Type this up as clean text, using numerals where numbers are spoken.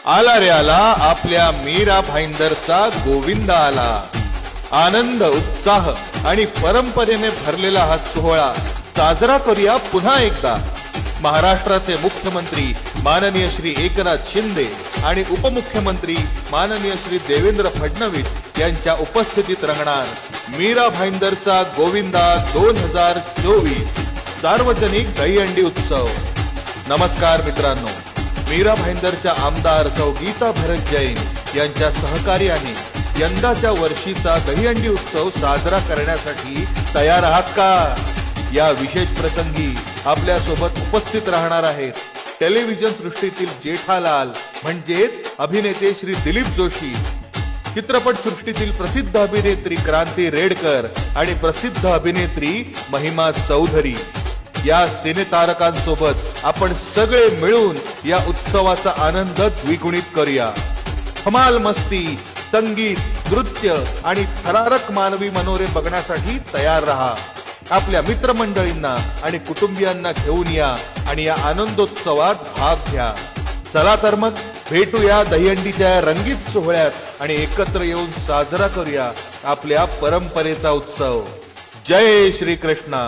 आला रे आला आपल्या मीरा भाईंदरचा गोविंद आला। आनंद उत्साह आणि परंपरेने भरलेला हा सोहळा साजरा करूया पुन्हा एकदा। महाराष्ट्राचे मुख्यमंत्री माननीय श्री एकनाथ शिंदे आणि उपमुख्यमंत्री माननीय श्री देवेंद्र फडणवीस यांच्या उपस्थितीत रंगणार मीरा भाईंदरचा गोविंदा 2024 सार्वजनिक दहीहंडी उत्सव। नमस्कार मित्रांनो, मीरा भाईंदरच्या आमदार सौ गीता भरत जैन यांच्या सहकार्याने यंदाच्या वर्षीचा दहीहंडी उत्सव साजरा करण्यासाठी तयार आहात का? या विशेष प्रसंगी आपल्या सोबत उपस्थित राहणार आहेत टेलिव्हिजन सृष्टीतील जेठालाल म्हणजेच अभिनेते श्री दिलीप जोशी, चित्रपट सृष्टीतील प्रसिद्ध अभिनेत्री क्रांती रेडकर आणि प्रसिद्ध अभिनेत्री महिमा चौधरी। या सिनेतारकांसोबत आपण सगळे मिळून या उत्सवाचा आनंद द्विगुणित करूया। धमाल मस्ती, संगीत, नृत्य आणि थरारक मानवी मनोरे बघण्यासाठी तयार रहा। आपल्या मित्रमंडळींना आणि कुटुंबियांना घेऊन या आणि या आनंदोत्सवात भाग घ्या। चला तर मग भेटूया दहीहंडीच्या रंगीत सोहळ्यात आणि एकत्र येऊन साजरा करूया आपल्या परंपरेचा उत्सव। जय श्री कृष्ण।